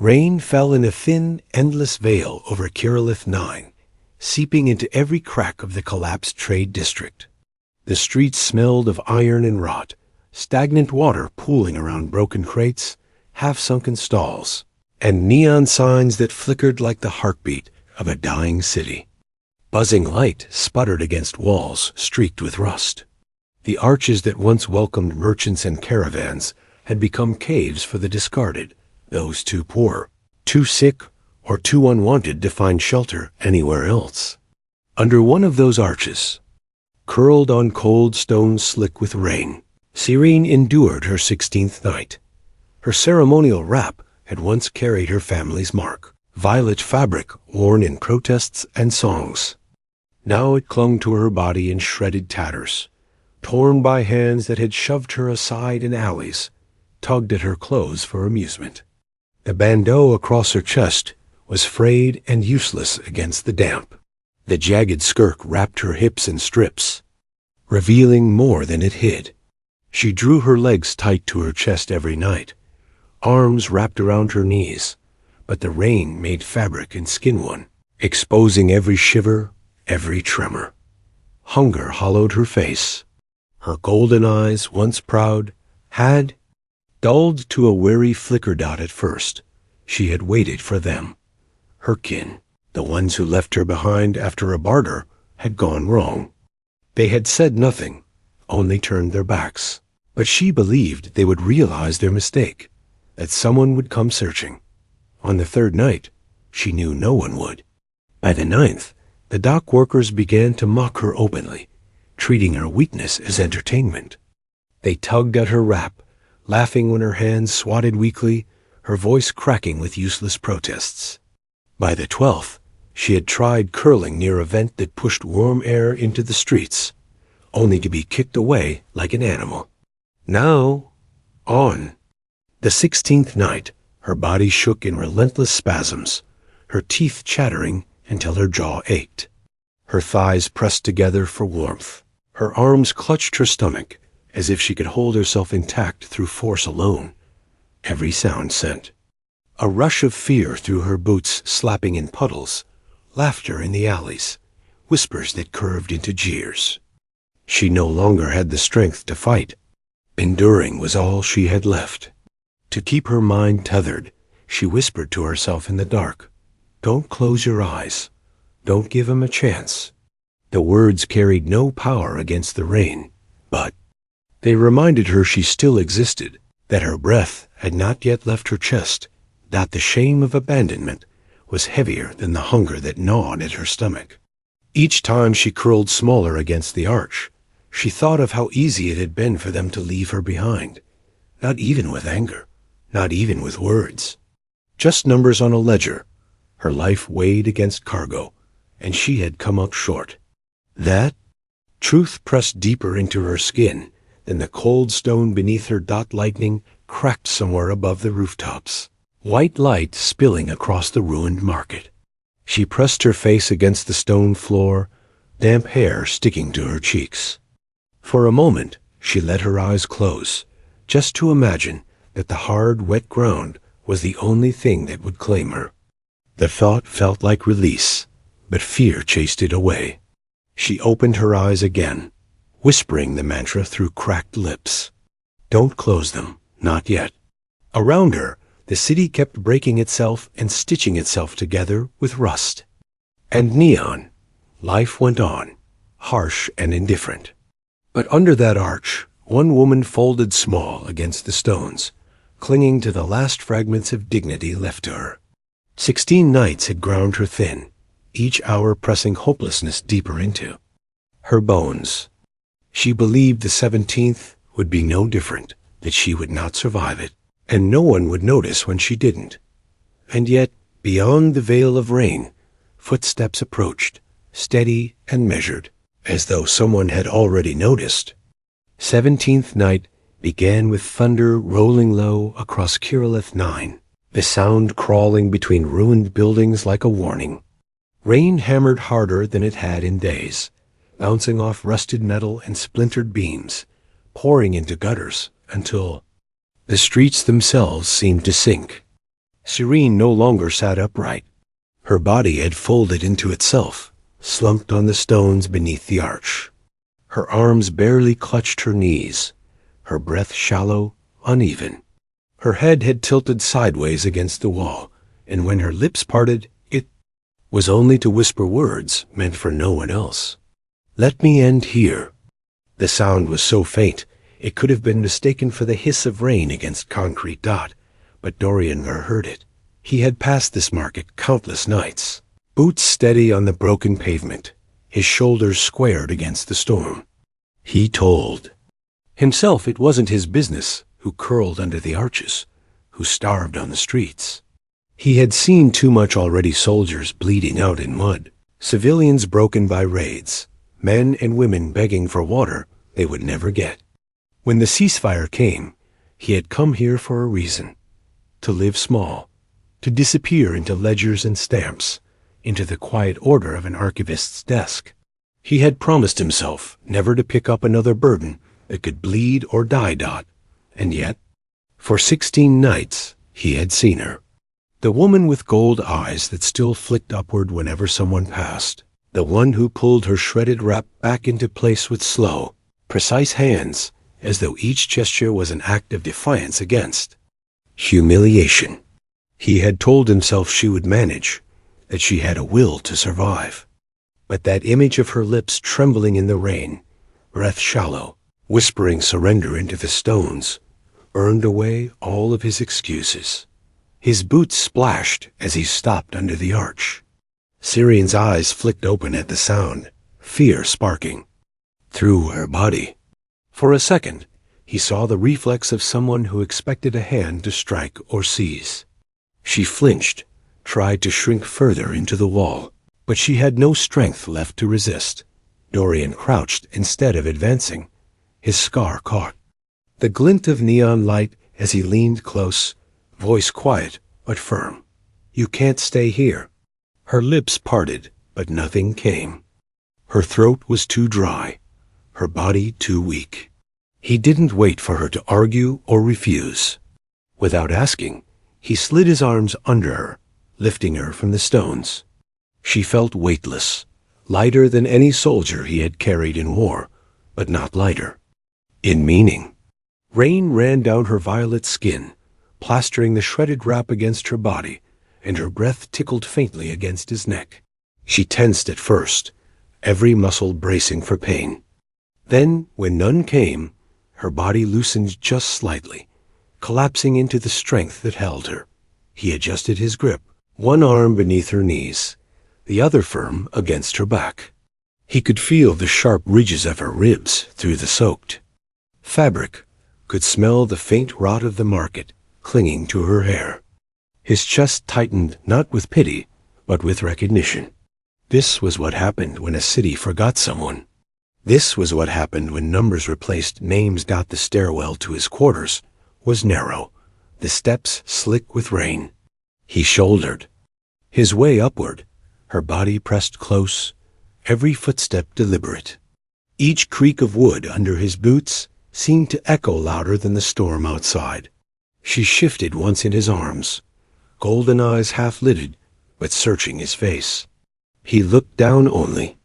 Rain fell in a thin, endless veil over Kirillith 9, seeping into every crack of the collapsed trade district. The streets smelled of iron and rot, stagnant water pooling around broken crates, half-sunken stalls, and neon signs that flickered like the heartbeat of a dying city. Buzzing light sputtered against walls streaked with rust. The arches that once welcomed merchants and caravans had become caves for the discarded, those too poor, too sick, or too unwanted to find shelter anywhere else. Under one of those arches, curled on cold stone slick with rain, Serene endured her 16th night. Her ceremonial wrap had once carried her family's mark, violet fabric worn in protests and songs. Now it clung to her body in shredded tatters, torn by hands that had shoved her aside in alleys, tugged at her clothes for amusement. The bandeau across her chest was frayed and useless against the damp. The jagged skirt wrapped her hips in strips, revealing more than it hid. She drew her legs tight to her chest every night, arms wrapped around her knees, but the rain made fabric and skin one, exposing every shiver, every tremor. Hunger hollowed her face. Her golden eyes, once proud, had dulled to a weary flicker dot at first. She had waited for them. Her kin, the ones who left her behind after a barter, had gone wrong. They had said nothing, only turned their backs. But she believed they would realize their mistake, that someone would come searching. On the third night, she knew no one would. By the 9th, the dock workers began to mock her openly, treating her weakness as entertainment. They tugged at her wrap, laughing when her hands swatted weakly, her voice cracking with useless protests. By the 12th, she had tried curling near a vent that pushed warm air into the streets, only to be kicked away like an animal. Now, on. The 16th night, her body shook in relentless spasms, her teeth chattering until her jaw ached. Her thighs pressed together for warmth. Her arms clutched her stomach, as if she could hold herself intact through force alone. Every sound sent. A rush of fear through her boots slapping in puddles, laughter in the alleys, whispers that curved into jeers. She no longer had the strength to fight. Enduring was all she had left. To keep her mind tethered, she whispered to herself in the dark, "Don't close your eyes. Don't give him a chance." The words carried no power against the rain, but they reminded her she still existed, that her breath had not yet left her chest, that the shame of abandonment was heavier than the hunger that gnawed at her stomach. Each time she curled smaller against the arch, she thought of how easy it had been for them to leave her behind, not even with anger, not even with words. Just numbers on a ledger. Her life weighed against cargo, and she had come up short. That truth pressed deeper into her skin than the cold stone beneath her. Lightning cracked somewhere above the rooftops, white light spilling across the ruined market. She pressed her face against the stone floor, damp hair sticking to her cheeks. For a moment, she let her eyes close, just to imagine that the hard, wet ground was the only thing that would claim her. The thought felt like release, but fear chased it away. She opened her eyes again, whispering the mantra through cracked lips. Don't close them, not yet. Around her, the city kept breaking itself and stitching itself together with rust. And neon. Life went on, harsh and indifferent. But under that arch, one woman folded small against the stones, clinging to the last fragments of dignity left to her. 16 nights had ground her thin, each hour pressing hopelessness deeper into her bones. She believed the 17th would be no different, that she would not survive it, and no one would notice when she didn't. And yet, beyond the veil of rain, footsteps approached, steady and measured, as though someone had already noticed. 17th night began with thunder rolling low across Kirillith 9, the sound crawling between ruined buildings like a warning. Rain hammered harder than it had in days, bouncing off rusted metal and splintered beams, pouring into gutters until the streets themselves seemed to sink. Serene no longer sat upright. Her body had folded into itself, slumped on the stones beneath the arch. Her arms barely clutched her knees, her breath shallow, uneven. Her head had tilted sideways against the wall, and when her lips parted, it was only to whisper words meant for no one else. "Let me end here." The sound was so faint, it could have been mistaken for the hiss of rain against concrete dot, but Dorian heard it. He had passed this market countless nights, boots steady on the broken pavement, his shoulders squared against the storm. He told himself it wasn't his business who curled under the arches, who starved on the streets. He had seen too much already: soldiers bleeding out in mud, civilians broken by raids, men and women begging for water they would never get. When the ceasefire came, he had come here for a reason: to live small, to disappear into ledgers and stamps, into the quiet order of an archivist's desk. He had promised himself never to pick up another burden that could bleed or die. And yet, for 16 nights, he had seen her. The woman with gold eyes that still flicked upward whenever someone passed. The one who pulled her shredded wrap back into place with slow, precise hands, as though each gesture was an act of defiance against humiliation. He had told himself she would manage, that she had a will to survive. But that image of her lips trembling in the rain, breath shallow, whispering surrender into the stones, earned away all of his excuses. His boots splashed as he stopped under the arch. Syrian's eyes flicked open at the sound, fear sparking through her body. For a second, he saw the reflex of someone who expected a hand to strike or seize. She flinched, tried to shrink further into the wall, but she had no strength left to resist. Dorian crouched instead of advancing, his scar caught. The glint of neon light as he leaned close, voice quiet but firm. "You can't stay here." Her lips parted, but nothing came. Her throat was too dry, her body too weak. He didn't wait for her to argue or refuse. Without asking, he slid his arms under her, lifting her from the stones. She felt weightless, lighter than any soldier he had carried in war, but not lighter in meaning. Rain ran down her violet skin, plastering the shredded wrap against her body, and her breath tickled faintly against his neck. She tensed at first, every muscle bracing for pain. Then, when none came, her body loosened just slightly, collapsing into the strength that held her. He adjusted his grip, one arm beneath her knees, the other firm against her back. He could feel the sharp ridges of her ribs through the soaked fabric, could smell the faint rot of the market clinging to her hair. His chest tightened not with pity, but with recognition. This was what happened when a city forgot someone. This was what happened when numbers replaced names. The stairwell to his quarters was narrow, the steps slick with rain. He shouldered his way upward, her body pressed close, every footstep deliberate. Each creak of wood under his boots seemed to echo louder than the storm outside. She shifted once in his arms, golden eyes half-lidded, but searching his face. He looked down only,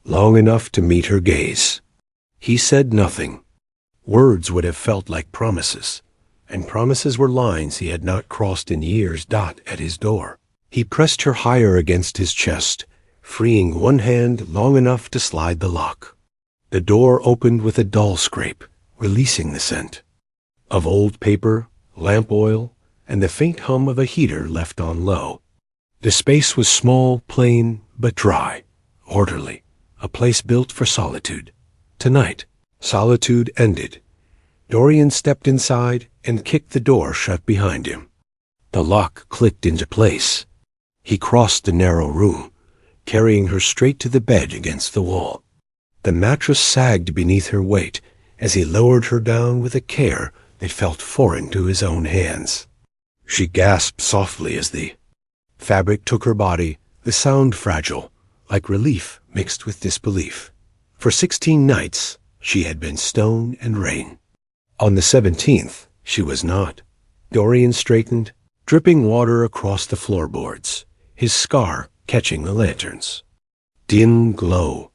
long enough to meet her gaze. He said nothing. Words would have felt like promises, and promises were lines he had not crossed in years. At his door, he pressed her higher against his chest, freeing one hand long enough to slide the lock. The door opened with a dull scrape, releasing the scent of old paper, lamp oil, and the faint hum of a heater left on low. The space was small, plain, but dry, orderly, a place built for solitude. Tonight, solitude ended. Dorian stepped inside and kicked the door shut behind him. The lock clicked into place. He crossed the narrow room, carrying her straight to the bed against the wall. The mattress sagged beneath her weight as he lowered her down with a care that felt foreign to his own hands. She gasped softly as the fabric took her body, the sound fragile, like relief mixed with disbelief. For 16 nights, she had been stone and rain. On the 17th, she was not. Dorian straightened, dripping water across the floorboards, his scar catching the lanterns. Dim glow.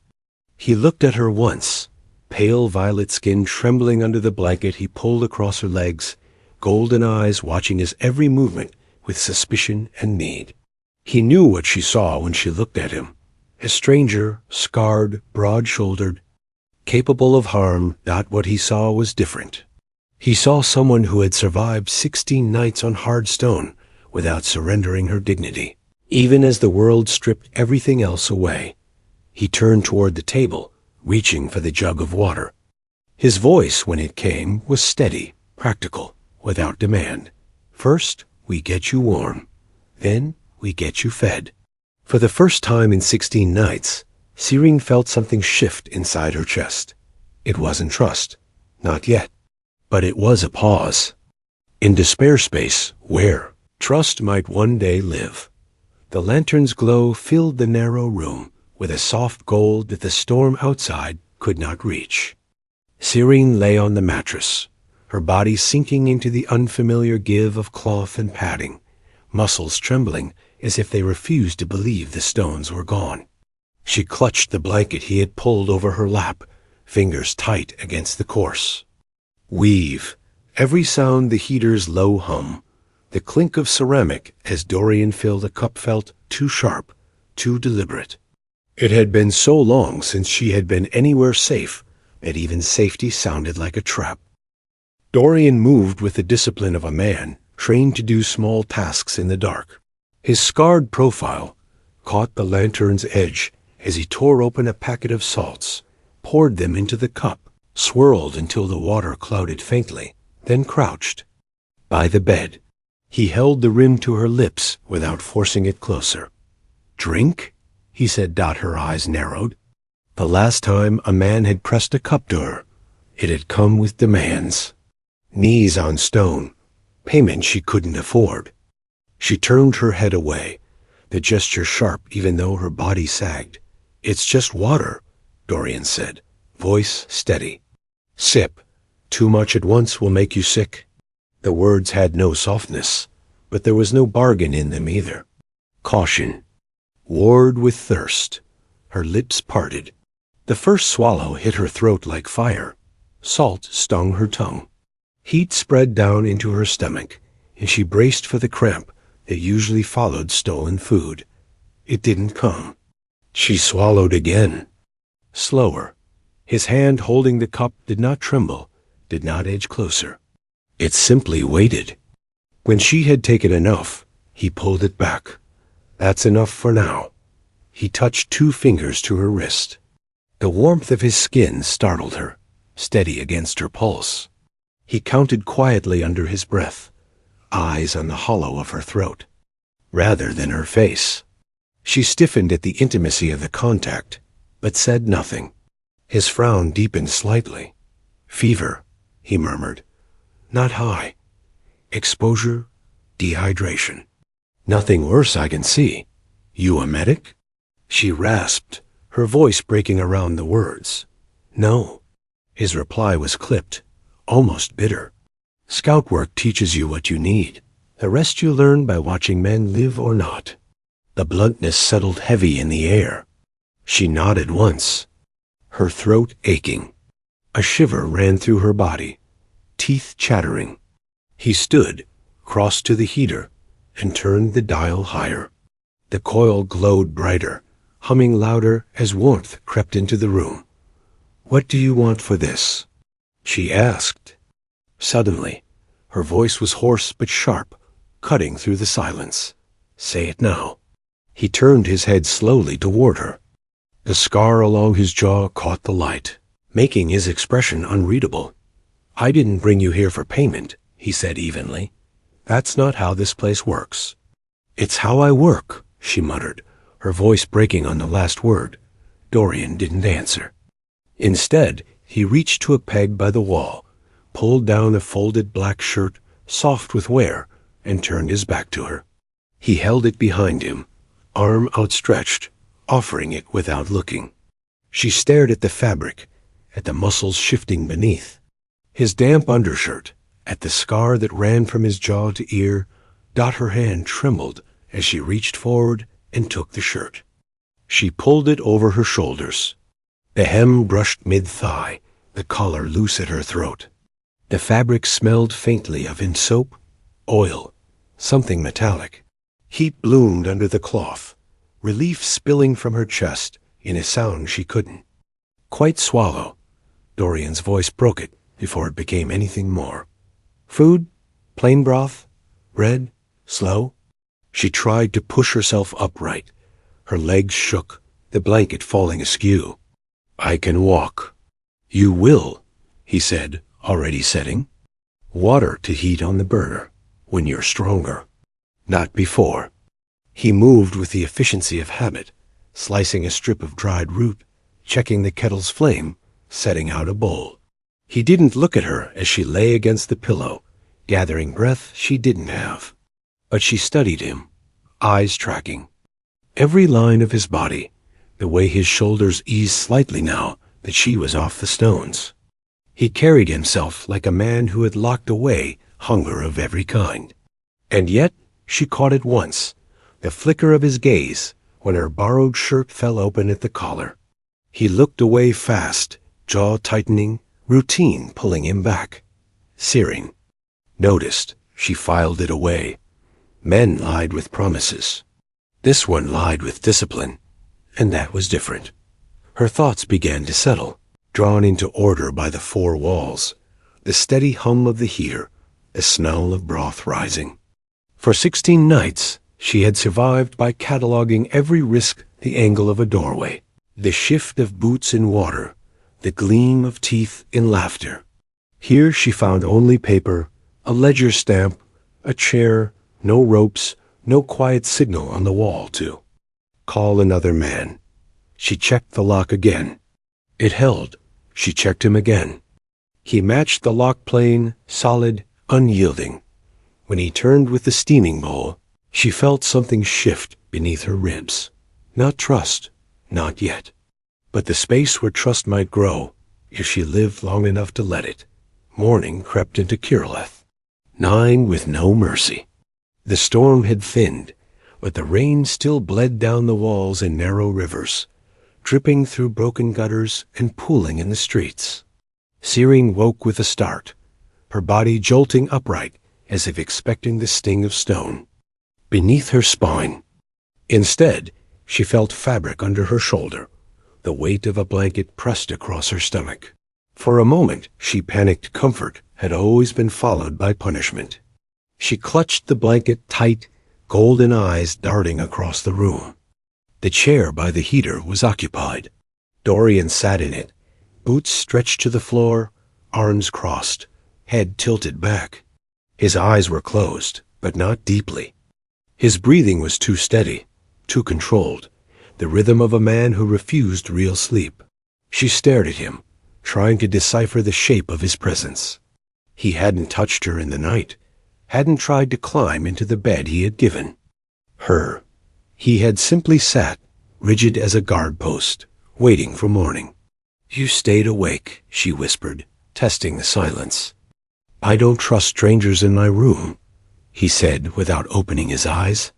He looked at her once, pale violet skin trembling under the blanket he pulled across her legs, golden eyes watching his every movement with suspicion and need. He knew what she saw when she looked at him. A stranger, scarred, broad-shouldered, capable of harm. Not what he saw was different. He saw someone who had survived 16 nights on hard stone without surrendering her dignity. Even as the world stripped everything else away, he turned toward the table, reaching for the jug of water. His voice, when it came, was steady, practical, without demand. First, we get you warm. Then, we get you fed. For the first time in 16 nights, Cyrene felt something shift inside her chest. It wasn't trust. Not yet. But it was a pause. In despair space, where trust might one day live. The lantern's glow filled the narrow room with a soft gold that the storm outside could not reach. Cyrene lay on the mattress, her body sinking into the unfamiliar give of cloth and padding, muscles trembling as if they refused to believe the stones were gone. She clutched the blanket he had pulled over her lap, fingers tight against the course. Weave, every sound the heater's low hum, the clink of ceramic as Dorian filled a cup felt too sharp, too deliberate. It had been so long since she had been anywhere safe that even safety sounded like a trap. Dorian moved with the discipline of a man trained to do small tasks in the dark. His scarred profile caught the lantern's edge as he tore open a packet of salts, poured them into the cup, swirled until the water clouded faintly, then crouched. By the bed, he held the rim to her lips without forcing it closer. "Drink?" he said. Her eyes narrowed. The last time a man had pressed a cup to her, it had come with demands. Knees on stone, payment she couldn't afford. She turned her head away, the gesture sharp even though her body sagged. "It's just water," Dorian said, voice steady. "Sip. Too much at once will make you sick." The words had no softness, but there was no bargain in them either. Caution. Warred with thirst. Her lips parted. The first swallow hit her throat like fire. Salt stung her tongue. Heat spread down into her stomach, and she braced for the cramp that usually followed stolen food. It didn't come. She swallowed again. Slower. His hand holding the cup did not tremble, did not edge closer. It simply waited. When she had taken enough, he pulled it back. "That's enough for now." He touched 2 fingers to her wrist. The warmth of his skin startled her, steady against her pulse. He counted quietly under his breath, eyes on the hollow of her throat, rather than her face. She stiffened at the intimacy of the contact, but said nothing. His frown deepened slightly. "Fever," he murmured. "Not high. Exposure, dehydration. Nothing worse I can see. You a medic?" She rasped, her voice breaking around the words. "No." His reply was clipped, almost bitter. "Scout work teaches you what you need. The rest you learn by watching men live or not." The bluntness settled heavy in the air. She nodded once, her throat aching. A shiver ran through her body, teeth chattering. He stood, crossed to the heater, and turned the dial higher. The coil glowed brighter, humming louder as warmth crept into the room. "What do you want for this?" she asked. Suddenly, her voice was hoarse but sharp, cutting through the silence. "Say it now." He turned his head slowly toward her. The scar along his jaw caught the light, making his expression unreadable. "I didn't bring you here for payment," he said evenly. "That's not how this place works." "It's how I work," she muttered, her voice breaking on the last word. Dorian didn't answer. Instead, he reached to a peg by the wall, pulled down a folded black shirt, soft with wear, and turned his back to her. He held it behind him, arm outstretched, offering it without looking. She stared at the fabric, at the muscles shifting beneath. His damp undershirt, at the scar that ran from his jaw to ear, Her hand trembled as she reached forward and took the shirt. She pulled it over her shoulders. The hem brushed mid-thigh, the collar loose at her throat. The fabric smelled faintly of soap, oil, something metallic. Heat bloomed under the cloth, relief spilling from her chest in a sound she couldn't quite swallow. Dorian's voice broke it before it became anything more. Food? Plain broth? Bread? Slow? She tried to push herself upright. Her legs shook, the blanket falling askew. I can walk. You will, he said, already setting. Water to heat on the burner, when you're stronger. Not before. He moved with the efficiency of habit, slicing a strip of dried root, checking the kettle's flame, setting out a bowl. He didn't look at her as she lay against the pillow, gathering breath she didn't have. But she studied him, eyes tracking. Every line of his body, the way his shoulders eased slightly now that she was off the stones. He carried himself like a man who had locked away hunger of every kind. And yet she caught it once, the flicker of his gaze when her borrowed shirt fell open at the collar. He looked away fast, jaw tightening, routine pulling him back. Searing. Noticed, she filed it away. Men lied with promises. This one lied with discipline, and that was different. Her thoughts began to settle, drawn into order by the four walls, the steady hum of the heater, a smell of broth rising. For 16 nights, she had survived by cataloging every risk, the angle of a doorway, the shift of boots in water, the gleam of teeth in laughter. Here she found only paper, a ledger stamp, a chair, no ropes, no quiet signal on the wall to call another man. She checked the lock again. It held. She checked him again. He matched the lock plane, solid, unyielding. When he turned with the steaming bowl, she felt something shift beneath her ribs. Not trust, not yet. But the space where trust might grow, if she lived long enough to let it. Morning crept into Kirilleth. 9 with no mercy. The storm had thinned, but the rain still bled down the walls in narrow rivers, dripping through broken gutters and pooling in the streets. Searing woke with a start, her body jolting upright as if expecting the sting of stone. Beneath her spine. Instead, she felt fabric under her shoulder, the weight of a blanket pressed across her stomach. For a moment, she panicked comfort had always been followed by punishment. She clutched the blanket tight, golden eyes darting across the room. The chair by the heater was occupied. Dorian sat in it, boots stretched to the floor, arms crossed, head tilted back. His eyes were closed, but not deeply. His breathing was too steady, too controlled, the rhythm of a man who refused real sleep. She stared at him, trying to decipher the shape of his presence. He hadn't touched her in the night, hadn't tried to climb into the bed he had given her. He had simply sat, rigid as a guard post, waiting for morning. You stayed awake, she whispered, testing the silence. I don't trust strangers in my room, he said without opening his eyes.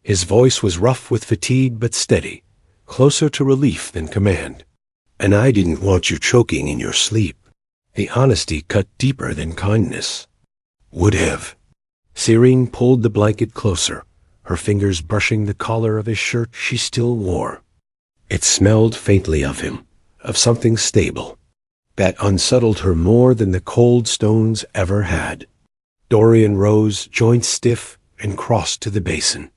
His voice was rough with fatigue but steady, closer to relief than command. And I didn't want you choking in your sleep. The honesty cut deeper than kindness. Would have. Serene pulled the blanket closer, her fingers brushing the collar of his shirt she still wore. It smelled faintly of him, of something stable. That unsettled her more than the cold stones ever had. Dorian rose, joints stiff, and crossed to the basin.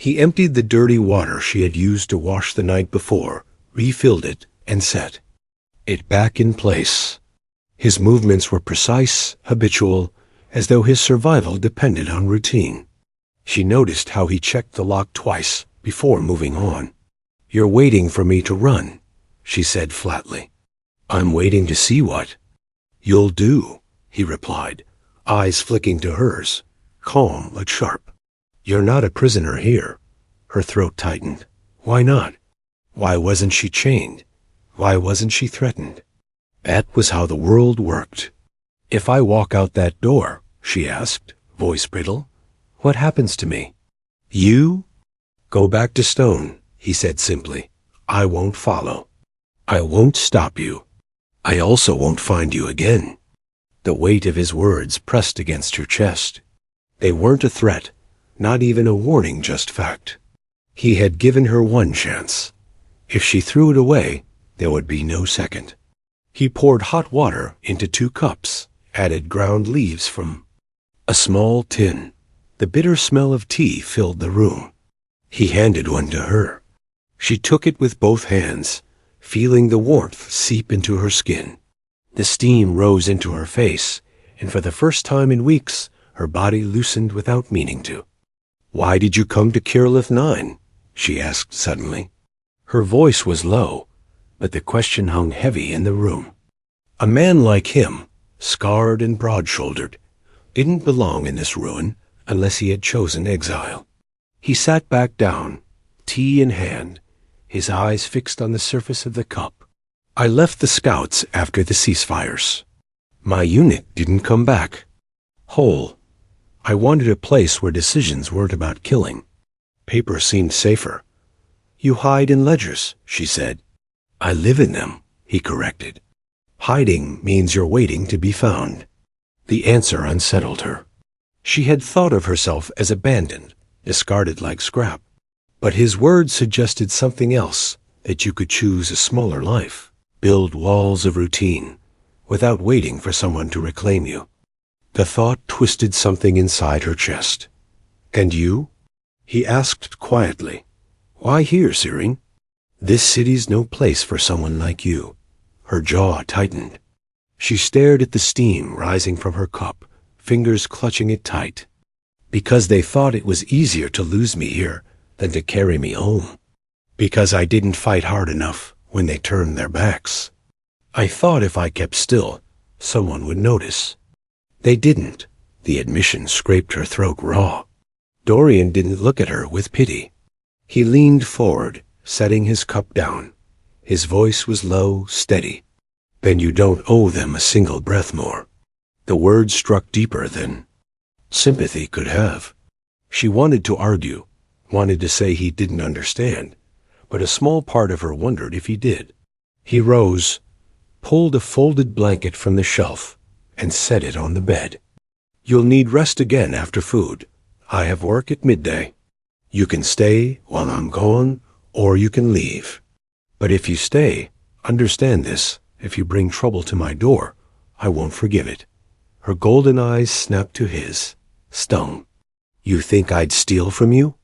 He emptied the dirty water she had used to wash the night before, refilled it, and set it back in place. His movements were precise, habitual, as though his survival depended on routine. She noticed how he checked the lock twice before moving on. You're waiting for me to run, she said flatly. I'm waiting to see what you'll do, he replied, eyes flicking to hers, calm but sharp. You're not a prisoner here. Her throat tightened. Why not? Why wasn't she chained? Why wasn't she threatened? That was how the world worked. If I walk out that door, she asked, voice brittle, What happens to me? You? Go back to stone, he said simply. I won't follow. I won't stop you. I also won't find you again. The weight of his words pressed against her chest. They weren't a threat, not even a warning, just fact. He had given her one chance. If she threw it away, there would be no second. He poured hot water into 2 cups, added ground leaves from a small tin. The bitter smell of tea filled the room. He handed one to her. She took it with both hands, feeling the warmth seep into her skin. The steam rose into her face, and for the first time in weeks, her body loosened without meaning to. Why did you come to Kirillith 9? She asked suddenly. Her voice was low, but the question hung heavy in the room. A man like him, scarred and broad-shouldered, didn't belong in this ruin unless he had chosen exile. He sat back down, tea in hand, his eyes fixed on the surface of the cup. I left the scouts after the ceasefires. My unit didn't come back. Whole. I wanted a place where decisions weren't about killing. Paper seemed safer. You hide in ledgers, she said. I live in them, he corrected. Hiding means you're waiting to be found. The answer unsettled her. She had thought of herself as abandoned, discarded like scrap. But his words suggested something else, that you could choose a smaller life, build walls of routine, without waiting for someone to reclaim you. The thought twisted something inside her chest. And you? He asked quietly. Why here, Sirene? This city's no place for someone like you. Her jaw tightened. She stared at the steam rising from her cup, fingers clutching it tight. Because they thought it was easier to lose me here than to carry me home. Because I didn't fight hard enough when they turned their backs. I thought if I kept still, someone would notice. They didn't. The admission scraped her throat raw. Dorian didn't look at her with pity. He leaned forward, setting his cup down. His voice was low, steady. Then you don't owe them a single breath more. The words struck deeper than sympathy could have. She wanted to argue, wanted to say he didn't understand, but a small part of her wondered if he did. He rose, pulled a folded blanket from the shelf, and set it on the bed. You'll need rest again after food. I have work at midday. You can stay while I'm gone, or you can leave. But if you stay, understand this, if you bring trouble to my door, I won't forgive it. Her golden eyes snapped to his, stung. You think I'd steal from you?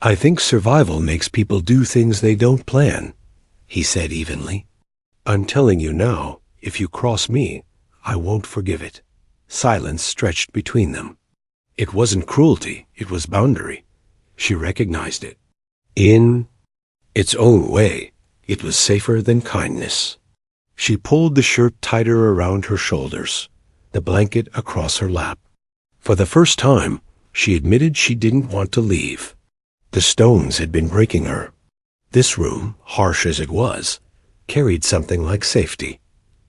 I think survival makes people do things they don't plan, he said evenly. I'm telling you now, if you cross me, I won't forgive it. Silence stretched between them. It wasn't cruelty, it was boundary. She recognized it. In its own way, it was safer than kindness. She pulled the shirt tighter around her shoulders, the blanket across her lap. For the first time, she admitted she didn't want to leave. The stones had been breaking her. This room, harsh as it was, carried something like safety.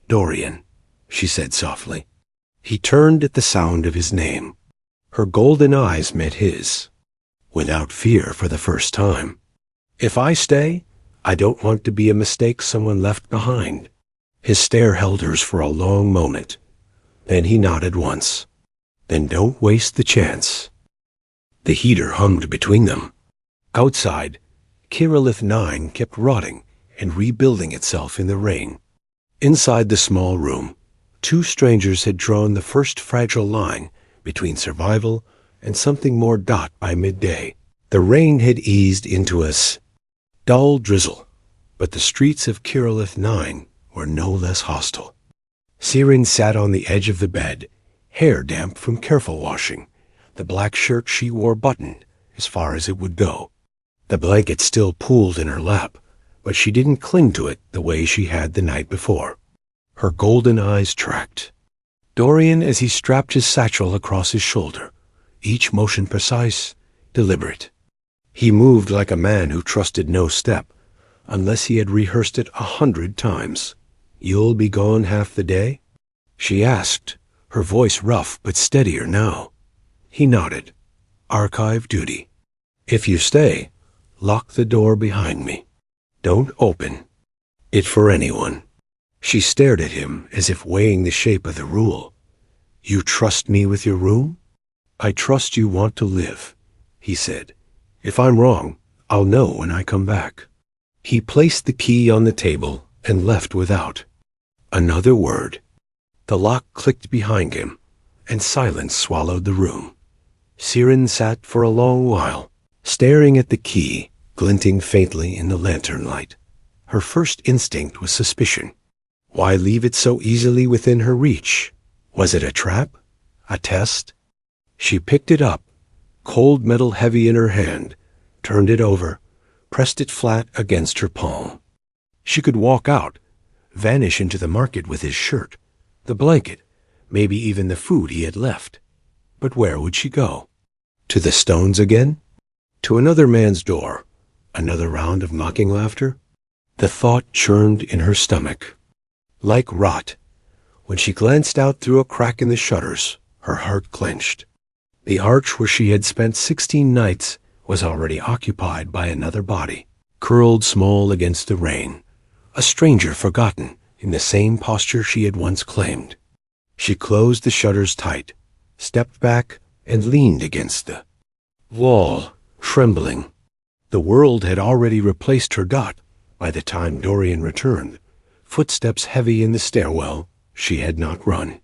Dorian, she said softly. He turned at the sound of his name. Her golden eyes met his, without fear for the first time. If I stay, I don't want to be a mistake someone left behind. His stare held hers for a long moment. Then he nodded once. Then don't waste the chance. The heater hummed between them. Outside, Kirillith 9 kept rotting and rebuilding itself in the rain. Inside the small room, 2 strangers had drawn the first fragile line between survival and something more by midday. The rain had eased into a dull drizzle, but the streets of Kirillith 9 were no less hostile. Sirin sat on the edge of the bed, hair damp from careful washing, the black shirt she wore buttoned as far as it would go. The blanket still pooled in her lap, but she didn't cling to it the way she had the night before. Her golden eyes tracked Dorian as he strapped his satchel across his shoulder, each motion precise, deliberate. He moved like a man who trusted no step, unless he had rehearsed it 100 times. You'll be gone half the day? She asked, her voice rough but steadier now. He nodded. Archive duty. If you stay, lock the door behind me. Don't open it for anyone. She stared at him as if weighing the shape of the rule. You trust me with your room? I trust you want to live, he said. If I'm wrong, I'll know when I come back. He placed the key on the table and left without another word. The lock clicked behind him, and silence swallowed the room. Siren sat for a long while, staring at the key, glinting faintly in the lantern light. Her first instinct was suspicion. Why leave it so easily within her reach? Was it a trap? A test? She picked it up, cold metal heavy in her hand, turned it over, pressed it flat against her palm. She could walk out, vanish into the market with his shirt, the blanket, maybe even the food he had left. But where would she go? To the stones again? To another man's door? Another round of mocking laughter? The thought churned in her stomach. Like rot, when she glanced out through a crack in the shutters, her heart clenched. The arch where she had spent 16 nights was already occupied by another body, curled small against the rain, a stranger forgotten in the same posture she had once claimed. She closed the shutters tight, stepped back, and leaned against the wall, trembling. The world had already replaced her dot by the time Dorian returned, footsteps heavy in the stairwell. She had not run.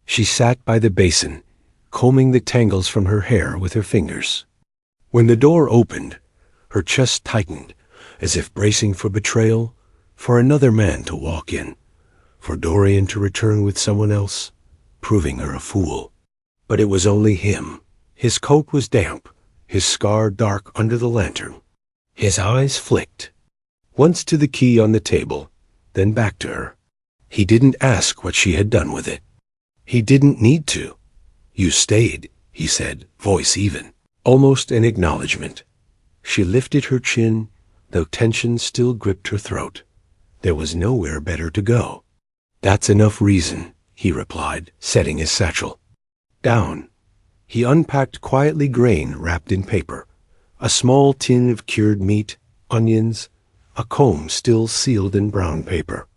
She sat by the basin, combing the tangles from her hair with her fingers. When the door opened, her chest tightened, as if bracing for betrayal, for another man to walk in, for Dorian to return with someone else, proving her a fool. But it was only him. His coat was damp, his scar dark under the lantern. His eyes flicked, once to the key on the table, then back to her. He didn't ask what she had done with it. He didn't need to. You stayed, he said, voice even, almost an acknowledgement. She lifted her chin, though tension still gripped her throat. There was nowhere better to go. That's enough reason, he replied, setting his satchel down. He unpacked quietly grain wrapped in paper, a small tin of cured meat, onions, a comb still sealed in brown paper.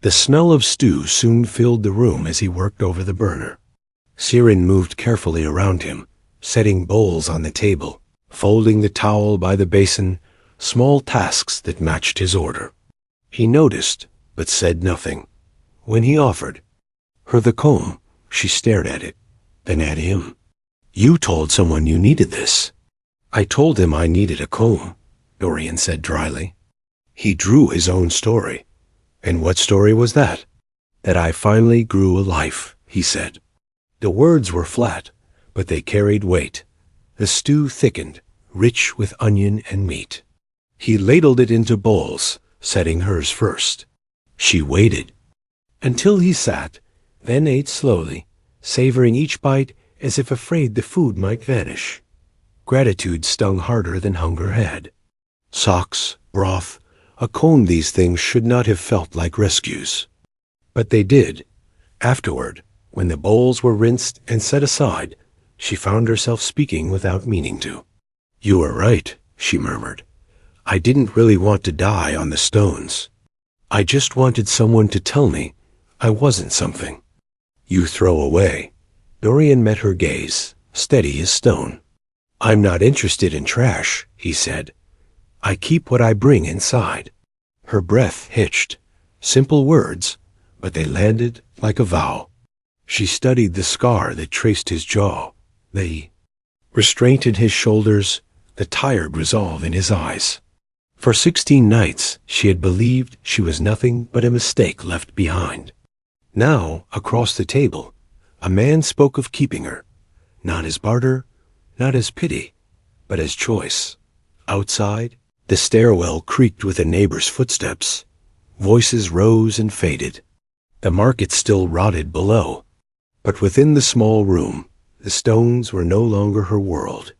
The smell of stew soon filled the room as he worked over the burner. Siren moved carefully around him, setting bowls on the table, folding the towel by the basin, small tasks that matched his order. He noticed, but said nothing. When he offered her the comb, she stared at it, then at him. You told someone you needed this. I told him I needed a comb, Dorian said dryly. He drew his own story. And what story was that? That I finally grew a life, he said. The words were flat, but they carried weight. The stew thickened, rich with onion and meat. He ladled it into bowls, setting hers first. She waited, until he sat, then ate slowly, savoring each bite as if afraid the food might vanish. Gratitude stung harder than hunger had. Socks, broth, a comb, these things should not have felt like rescues. But they did. Afterward, when the bowls were rinsed and set aside, she found herself speaking without meaning to. You were right, she murmured. I didn't really want to die on the stones. I just wanted someone to tell me I wasn't something you throw away. Dorian met her gaze, steady as stone. I'm not interested in trash, he said. I keep what I bring inside. Her breath hitched. Simple words, but they landed like a vow. She studied the scar that traced his jaw, the restraint in his shoulders, the tired resolve in his eyes. For 16 nights, she had believed she was nothing but a mistake left behind. Now, across the table, a man spoke of keeping her, not as barter, not as pity, but as choice. Outside, the stairwell creaked with a neighbor's footsteps. Voices rose and faded. The market still rotted below. But within the small room, the stones were no longer her world.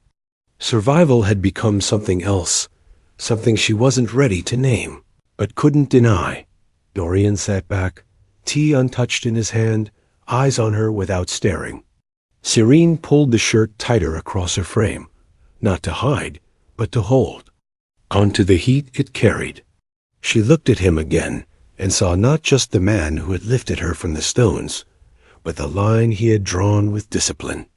Survival had become something else, something she wasn't ready to name, but couldn't deny. Dorian sat back, tea untouched in his hand, eyes on her without staring. Siren pulled the shirt tighter across her frame, not to hide, but to hold. Onto the heat it carried. She looked at him again and saw not just the man who had lifted her from the stones, but the line he had drawn with discipline.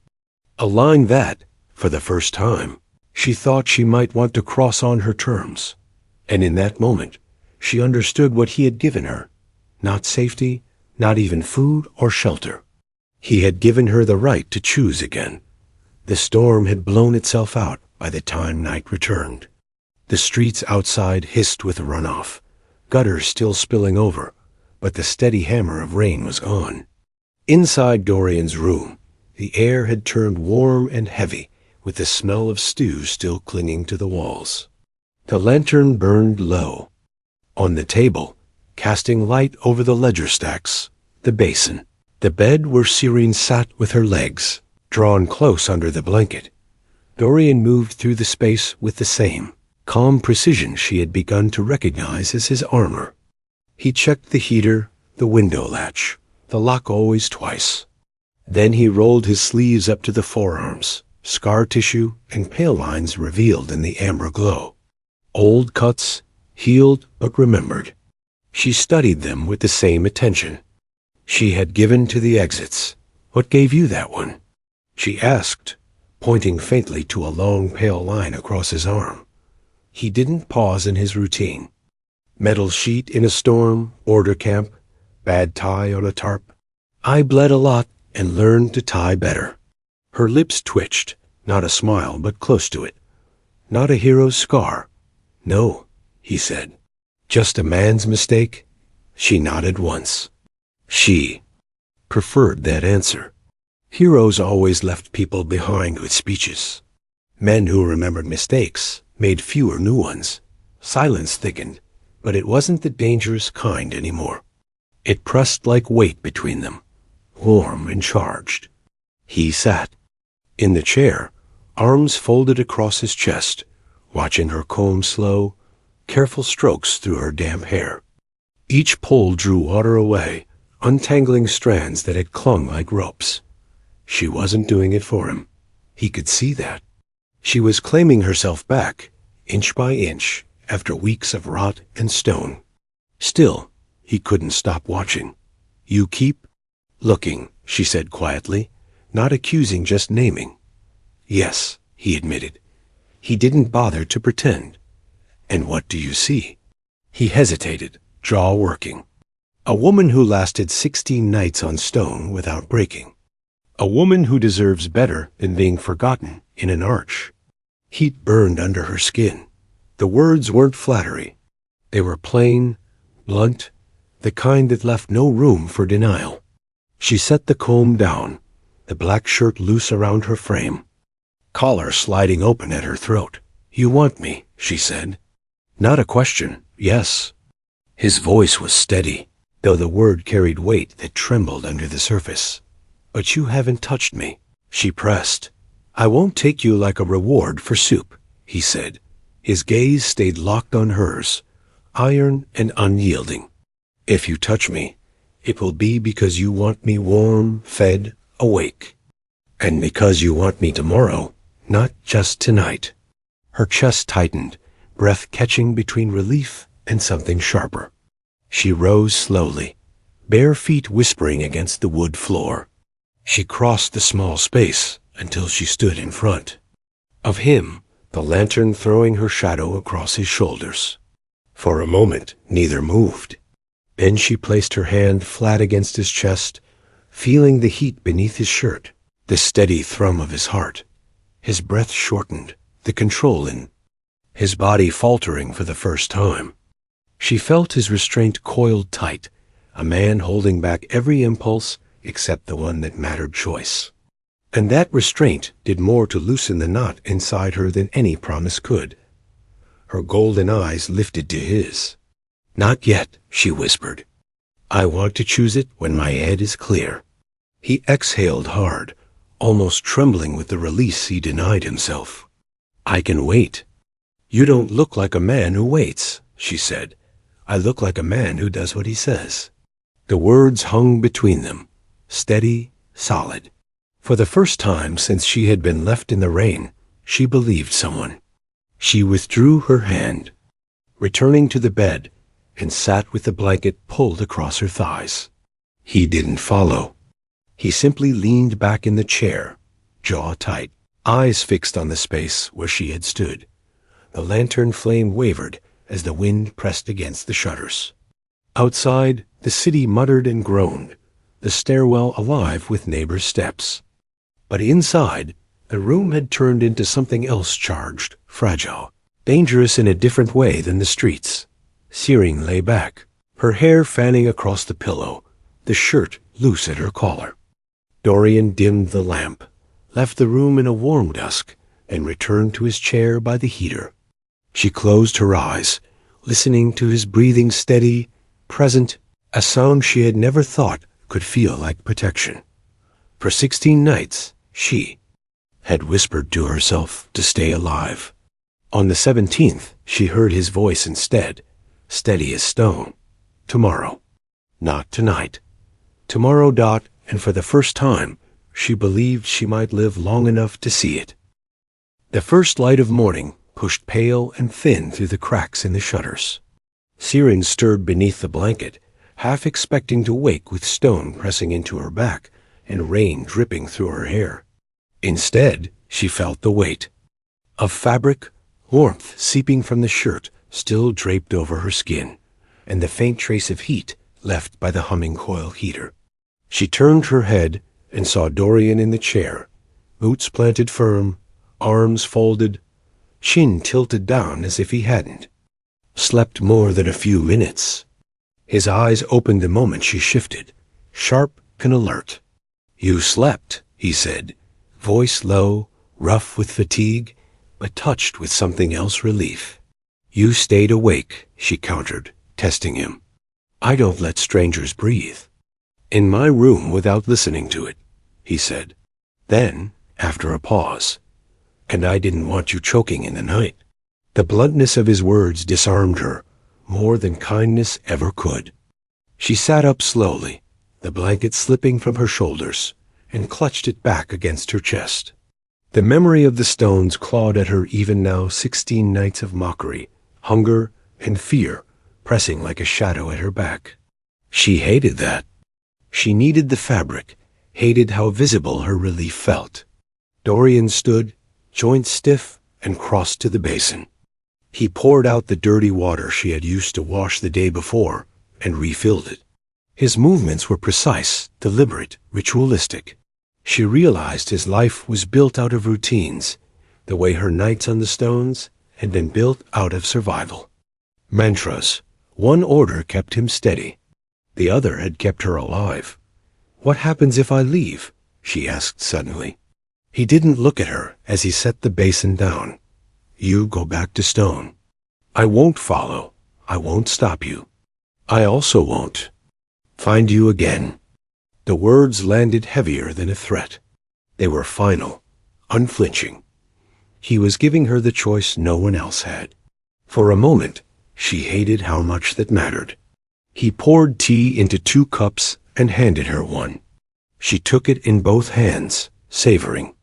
A line that, for the first time, she thought she might want to cross on her terms. And in that moment, she understood what he had given her. Not safety, not even food or shelter. He had given her the right to choose again. The storm had blown itself out by the time night returned. The streets outside hissed with runoff, gutters still spilling over, but the steady hammer of rain was gone. Inside Dorian's room, the air had turned warm and heavy, with the smell of stew still clinging to the walls. The lantern burned low. On the table, casting light over the ledger stacks, the basin, the bed where Cyrene sat with her legs, drawn close under the blanket. Dorian moved through the space with the same calm precision she had begun to recognize as his armor. He checked the heater, the window latch, the lock always twice. Then he rolled his sleeves up to the forearms, scar tissue and pale lines revealed in the amber glow. Old cuts, healed but remembered. She studied them with the same attention. She had given to the exits. What gave you that one? She asked, pointing faintly to a long pale line across his arm. He didn't pause in his routine. Metal sheet in a storm, order camp, bad tie on a tarp. I bled a lot and learned to tie better. Her lips twitched, not a smile but close to it. Not a hero's scar. No, he said. Just a man's mistake? She nodded once. She preferred that answer. Heroes always left people behind with speeches. Men who remembered mistakes made fewer new ones. Silence thickened, but it wasn't the dangerous kind anymore. It pressed like weight between them, warm and charged. He sat in the chair, arms folded across his chest, watching her comb slow, careful strokes through her damp hair. Each pull drew water away, untangling strands that had clung like ropes. She wasn't doing it for him. He could see that. She was claiming herself back, inch by inch, after weeks of rot and stone. Still, he couldn't stop watching. You keep looking, she said quietly, not accusing, just naming. Yes, he admitted. He didn't bother to pretend. And what do you see? He hesitated, jaw working. A woman who lasted 16 nights on stone without breaking. A woman who deserves better than being forgotten in an arch. Heat burned under her skin. The words weren't flattery. They were plain, blunt, the kind that left no room for denial. She set the comb down, the black shirt loose around her frame, collar sliding open at her throat. You want me, she said. Not a question, yes. His voice was steady, though the word carried weight that trembled under the surface. But you haven't touched me, she pressed. I won't take you like a reward for soup, he said. His gaze stayed locked on hers, iron and unyielding. If you touch me, it will be because you want me warm, fed, awake. And because you want me tomorrow, not just tonight. Her chest tightened, breath catching between relief and something sharper. She rose slowly, bare feet whispering against the wood floor. She crossed the small space until she stood in front of him, the lantern throwing her shadow across his shoulders. For a moment, neither moved. Then she placed her hand flat against his chest, feeling the heat beneath his shirt, the steady thrum of his heart. His breath shortened, the control in his body faltering for the first time. She felt his restraint coiled tight, a man holding back every impulse except the one that mattered choice. And that restraint did more to loosen the knot inside her than any promise could. Her golden eyes lifted to his. Not yet, she whispered. I want to choose it when my head is clear. He exhaled hard, almost trembling with the release he denied himself. I can wait. You don't look like a man who waits, she said. I look like a man who does what he says. The words hung between them, steady, solid. For the first time since she had been left in the rain, she believed someone. She withdrew her hand, returning to the bed, and sat with the blanket pulled across her thighs. He didn't follow. He simply leaned back in the chair, jaw tight, eyes fixed on the space where she had stood. The lantern flame wavered as the wind pressed against the shutters. Outside, the city muttered and groaned, the stairwell alive with neighbors' steps. But inside, the room had turned into something else, charged, fragile, dangerous in a different way than the streets. Searing lay back, her hair fanning across the pillow, the shirt loose at her collar. Dorian dimmed the lamp, left the room in a warm dusk, and returned to his chair by the heater. She closed her eyes, listening to his breathing steady, present, a sound she had never thought could feel like protection. For 16 nights, she had whispered to herself to stay alive. On the 17th, she heard his voice instead, steady as stone. Tomorrow. Not tonight. Tomorrow. And for the first time, she believed she might live long enough to see it. The first light of morning pushed pale and thin through the cracks in the shutters. Siren stirred beneath the blanket, half expecting to wake with stone pressing into her back and rain dripping through her hair. Instead, she felt the weight of fabric, warmth seeping from the shirt still draped over her skin, and the faint trace of heat left by the humming coil heater. She turned her head and saw Dorian in the chair, boots planted firm, arms folded, chin tilted down as if he hadn't slept more than a few minutes. His eyes opened the moment she shifted, sharp and alert. "You slept," he said, voice low, rough with fatigue, but touched with something else, relief. "You stayed awake," she countered, testing him. "I don't let strangers breathe." "In my room without listening to it," he said. Then, after a pause, "And I didn't want you choking in the night." The bluntness of his words disarmed her, more than kindness ever could. She sat up slowly, the blanket slipping from her shoulders, and clutched it back against her chest. The memory of the stones clawed at her even now, 16 nights of mockery, hunger, and fear pressing like a shadow at her back. She hated that. She needed the fabric, hated how visible her relief felt. Dorian stood, joints stiff, and crossed to the basin. He poured out the dirty water she had used to wash the day before and refilled it. His movements were precise, deliberate, ritualistic. She realized his life was built out of routines, the way her nights on the stones had been built out of survival. Mantras. One order kept him steady. The other had kept her alive. "What happens if I leave?" she asked suddenly. He didn't look at her as he set the basin down. "You go back to stone. I won't follow. I won't stop you. I also won't find you again." The words landed heavier than a threat. They were final, unflinching. He was giving her the choice no one else had. For a moment, she hated how much that mattered. He poured tea into 2 cups and handed her one. She took it in both hands, savoring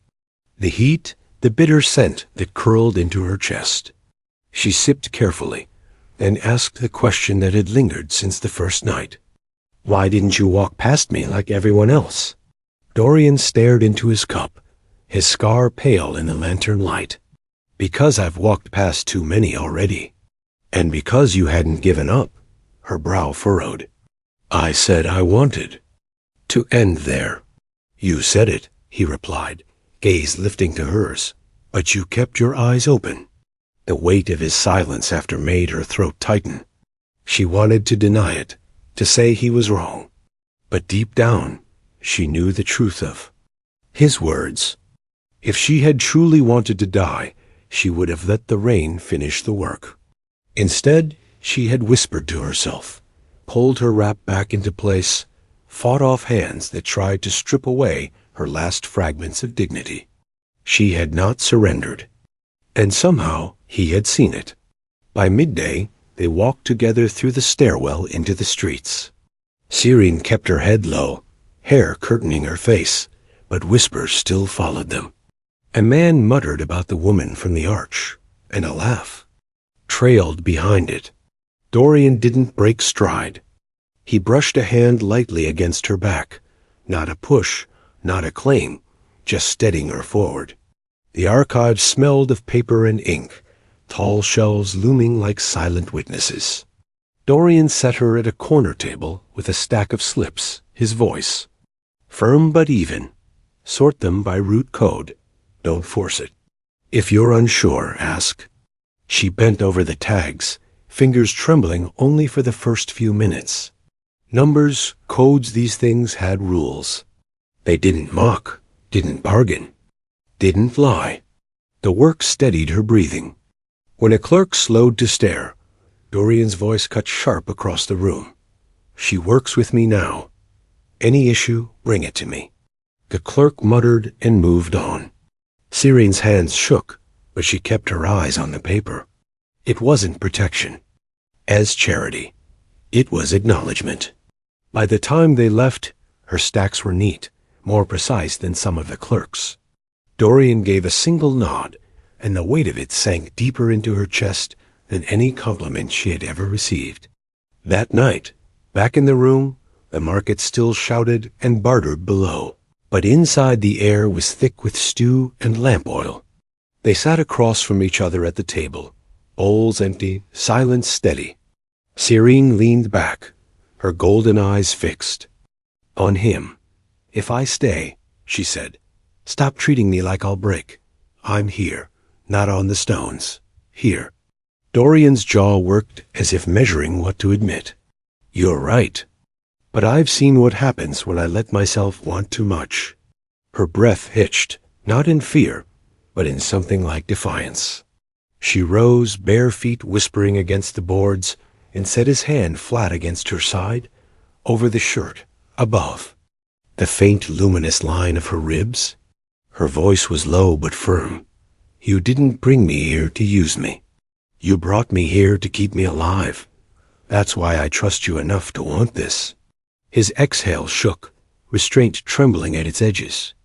the heat, the bitter scent that curled into her chest. She sipped carefully, then asked the question that had lingered since the first night. "Why didn't you walk past me like everyone else?" Dorian stared into his cup, his scar pale in the lantern light. "Because I've walked past too many already. And because you hadn't given up." Her brow furrowed. "I said I wanted to end there." "You said it," he replied, gaze lifting to hers, "but you kept your eyes open." The weight of his silence after made her throat tighten. She wanted to deny it, to say he was wrong. But deep down, she knew the truth of his words. If she had truly wanted to die, she would have let the rain finish the work. Instead, she had whispered to herself, pulled her wrap back into place, fought off hands that tried to strip away her last fragments of dignity. She had not surrendered. And somehow he had seen it. By midday, they walked together through the stairwell into the streets. Siren kept her head low, hair curtaining her face, but whispers still followed them. A man muttered about the woman from the arch, and a laugh trailed behind it. Dorian didn't break stride. He brushed a hand lightly against her back. Not a push, not a claim, just steadying her forward. The archive smelled of paper and ink, tall shelves looming like silent witnesses. Dorian set her at a corner table with a stack of slips, his voice. Firm but even. Sort them by root code. Don't force it. If you're unsure, ask. She bent over the tags, fingers trembling only for the first few minutes. Numbers, codes, these things had rules. They didn't mock, didn't bargain, didn't lie. The work steadied her breathing. When a clerk slowed to stare, Dorian's voice cut sharp across the room. She works with me now. Any issue, bring it to me. The clerk muttered and moved on. Syrene's hands shook, but she kept her eyes on the paper. It wasn't protection. As charity, it was acknowledgement. By the time they left, her stacks were neat, more precise than some of the clerks. Dorian gave a single nod, and the weight of it sank deeper into her chest than any compliment she had ever received. That night, back in the room, the market still shouted and bartered below, but inside the air was thick with stew and lamp oil. They sat across from each other at the table, bowls empty, silence steady. Sirene leaned back, her golden eyes fixed on him. If I stay, she said, stop treating me like I'll break. I'm here, not on the stones. Here. Dorian's jaw worked as if measuring what to admit. You're right. But I've seen what happens when I let myself want too much. Her breath hitched, not in fear, but in something like defiance. She rose, bare feet whispering against the boards, and set his hand flat against her side, over the shirt, above. The faint luminous line of her ribs. Her voice was low but firm. You didn't bring me here to use me. You brought me here to keep me alive. That's why I trust you enough to want this. His exhale shook, restraint trembling at its edges.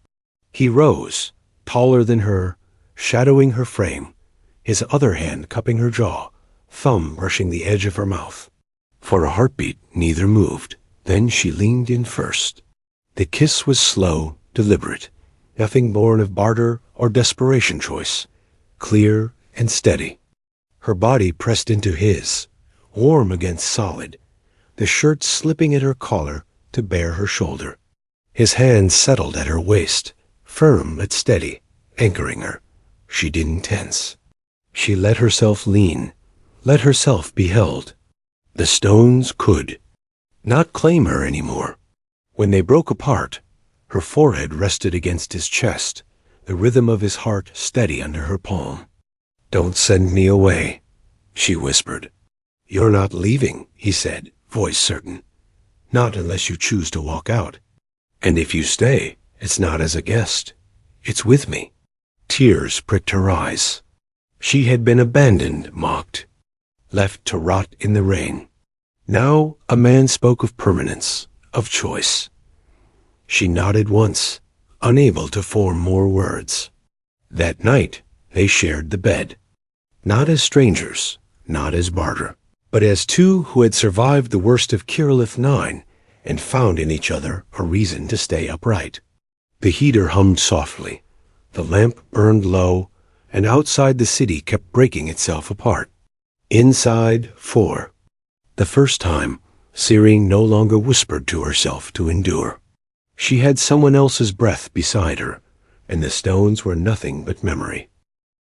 He rose, taller than her, shadowing her frame, his other hand cupping her jaw, thumb brushing the edge of her mouth. For a heartbeat, neither moved. Then she leaned in first. The kiss was slow, deliberate, nothing born of barter or desperation choice, clear and steady. Her body pressed into his, warm against solid, the shirt slipping at her collar to bare her shoulder. His hand settled at her waist, firm but steady, anchoring her. She didn't tense. She let herself lean, let herself be held. The stones could not claim her anymore. When they broke apart, her forehead rested against his chest, the rhythm of his heart steady under her palm. Don't send me away, she whispered. You're not leaving, he said, voice certain. Not unless you choose to walk out. And if you stay, it's not as a guest. It's with me. Tears pricked her eyes. She had been abandoned, mocked, left to rot in the rain. Now a man spoke of permanence, of choice. She nodded once, unable to form more words. That night they shared the bed. Not as strangers, not as barter, but as two who had survived the worst of Kirillith 9 and found in each other a reason to stay upright. The heater hummed softly, the lamp burned low, and outside the city kept breaking itself apart. Inside, 4. The first time, Sirene no longer whispered to herself to endure. She had someone else's breath beside her, and the stones were nothing but memory.